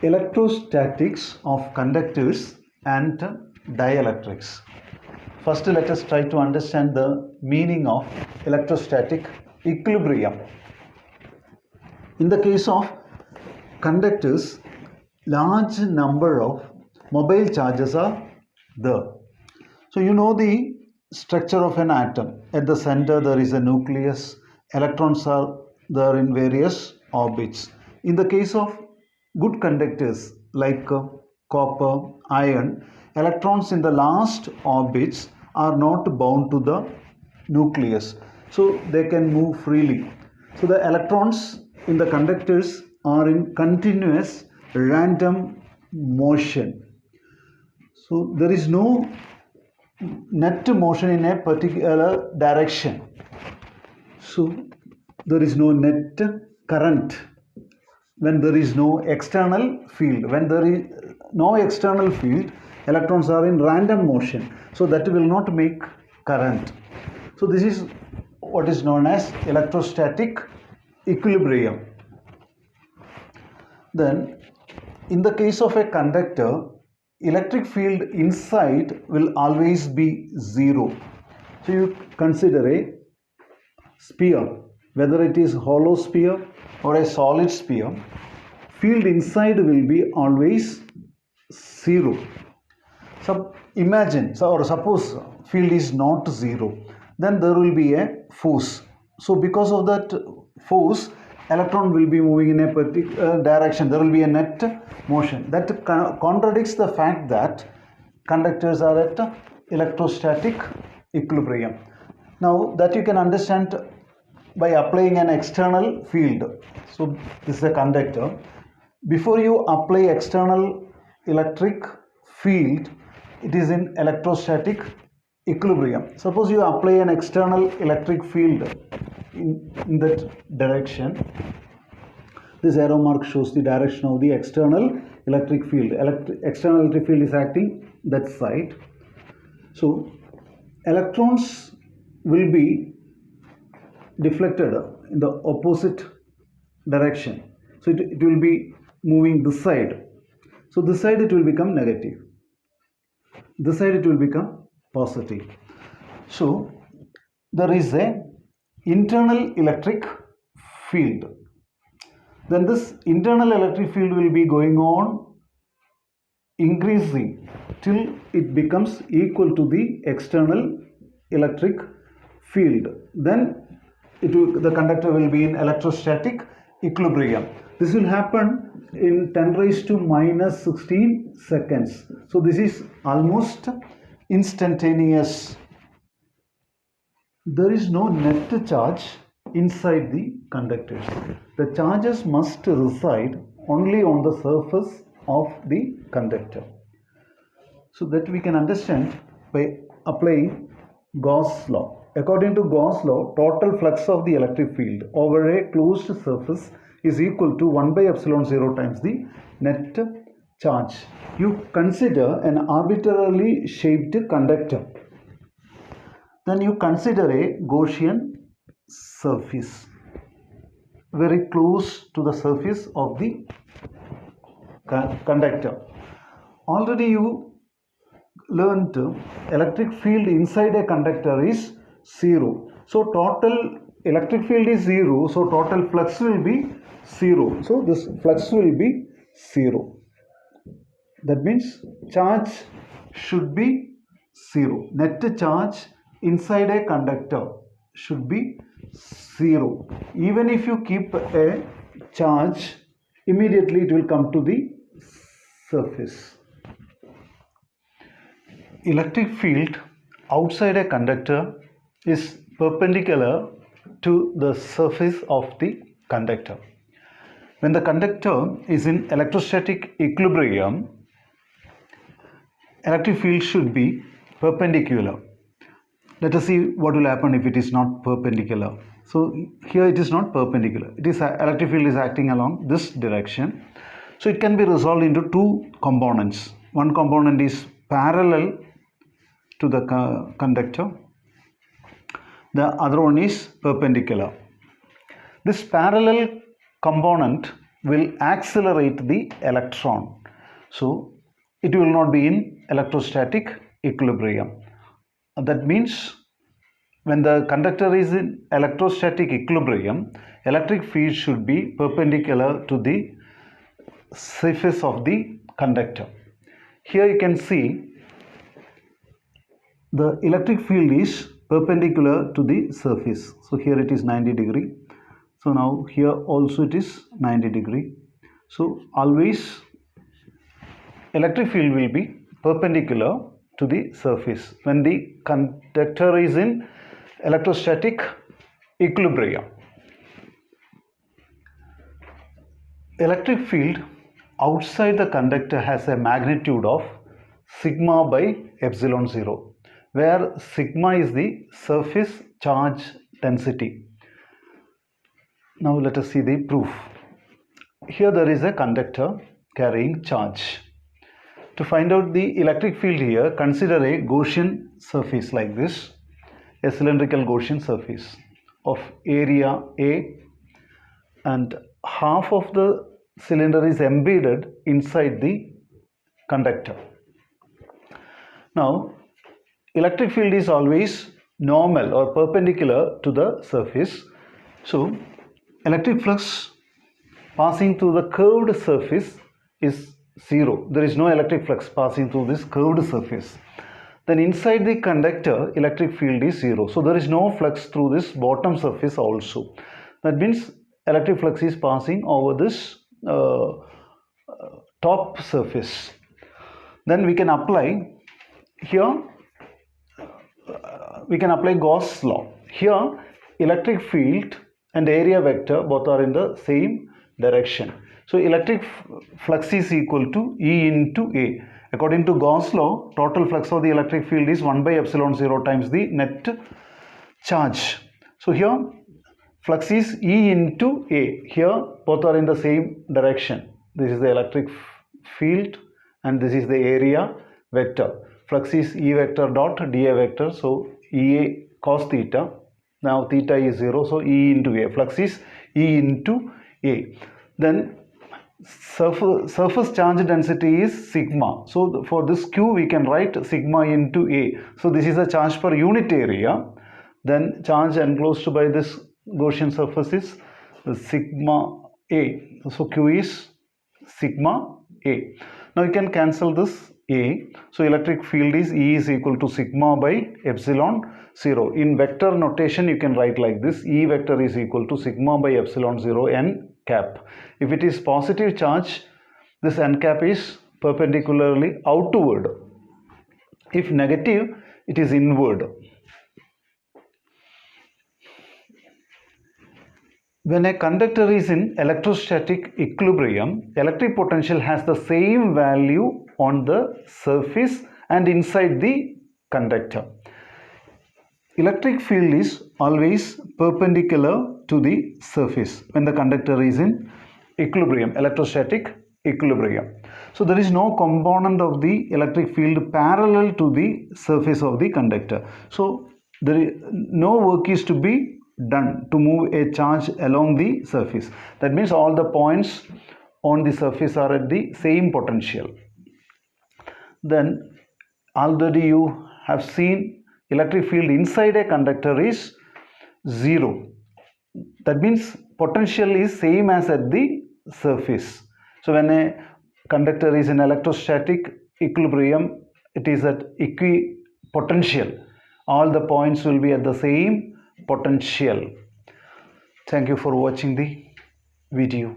Electrostatics of conductors and dielectrics. First, let us try to understand the meaning of electrostatic equilibrium. In the case of conductors, large number of mobile charges are there. So you know the structure of an atom. At the center there is a nucleus. Electrons are there in various orbits. In the case of good conductors like copper, iron, electrons in the last orbits are not bound to the nucleus. So they can move freely. So the electrons in the conductors are in continuous random motion. So there is no net motion in a particular direction. So there is no net current when there is no external field. When there is no external field, electrons are in random motion. So that will not make current. So this is what is known as electrostatic equilibrium. Then in the case of a conductor, electric field inside will always be zero. So you consider a sphere, whether it is hollow sphere or a solid sphere, field inside will be always zero. So imagine, or suppose field is not zero, then there will be a force. So because of that force, electron will be moving in a particular direction. There will be a net motion. That contradicts the fact that conductors are at electrostatic equilibrium. Now that you can understand by applying an external field. So this is a conductor. Before you apply external electric field, it is in electrostatic equilibrium. Suppose you apply an external electric field in that direction. This arrow mark shows the direction of the external electric field. External electric field is acting that side. So electrons will be deflected in the opposite direction. So it will be moving this side. So this side it will become negative. This side it will become positive. So there is a internal electric field. Then this internal electric field will be going on increasing till it becomes equal to the external electric field. Then the conductor will be in electrostatic equilibrium. This will happen in 10 raised to minus 16 seconds. So this is almost instantaneous. There is no net charge inside the conductors. The charges must reside only on the surface of the conductor. So that we can understand by applying Gauss law. According to Gauss law, total flux of the electric field over a closed surface is equal to 1 by epsilon 0 times the net charge. You consider an arbitrarily shaped conductor. Then you consider a Gaussian surface very close to the surface of the conductor. Already you learned electric field inside a conductor is zero. So total electric field is zero. So total flux will be zero. So this flux will be zero. That means charge should be zero. Net charge inside a conductor should be zero. Even if you keep a charge, immediately it will come to the surface. Electric field outside a conductor is perpendicular to the surface of the conductor. When the conductor is in electrostatic equilibrium, electric field should be perpendicular. Let us see what will happen if it is not perpendicular. So here it is not perpendicular. It is electric field is acting along this direction. So it can be resolved into two components. One component is parallel to the conductor. The other one is perpendicular. This parallel component will accelerate the electron. So it will not be in electrostatic equilibrium. That means when the conductor is in electrostatic equilibrium, electric field should be perpendicular to the surface of the conductor. Here you can see the electric field is perpendicular to the surface. So here it is 90 degree. So now here also it is 90 degree. So always electric field will be perpendicular to the surface when the conductor is in electrostatic equilibrium. Electric field outside the conductor has a magnitude of sigma by epsilon 0, where sigma is the surface charge density. Now let us see the proof. Here there is a conductor carrying charge. To find out the electric field here, consider a Gaussian surface like this, a cylindrical Gaussian surface of area A, and half of the cylinder is embedded inside the conductor. Now, electric field is always normal or perpendicular to the surface. So, electric flux passing through the curved surface is 0. There is no electric flux passing through this curved surface. Then inside the conductor, electric field is 0. So there is no flux through this bottom surface also. That means electric flux is passing over this top surface. Then we can apply here, we can apply Gauss law. Here electric field and area vector both are in the same direction. So electric flux is equal to E into A. According to Gauss law, total flux of the electric field is 1 by epsilon 0 times the net charge. So here flux is E into A. Here both are in the same direction. This is the electric field and this is the area vector. Flux is E vector dot dA vector. So EA cos theta. Now theta is 0. So E into A. Flux is E into A. Then surface charge density is sigma. So for this Q we can write sigma into A. So this is the charge per unit area. Then charge enclosed by this Gaussian surface is sigma A. So Q is sigma A. Now you can cancel this A. So electric field is E is equal to sigma by epsilon 0. In vector notation you can write like this: E vector is equal to sigma by epsilon 0 n cap. If it is positive charge, this n cap is perpendicularly outward. If negative, it is inward. When a conductor is in electrostatic equilibrium, electric potential has the same value on the surface and inside the conductor. Electric field is always perpendicular to the surface when the conductor is in equilibrium, electrostatic equilibrium. So there is no component of the electric field parallel to the surface of the conductor. So there is no work is to be done to move a charge along the surface. That means all the points on the surface are at the same potential. Then already you have seen electric field inside a conductor is 0. That means potential is same as at the surface. So when a conductor is in electrostatic equilibrium, it is at equipotential. All the points will be at the same potential. Thank you for watching the video.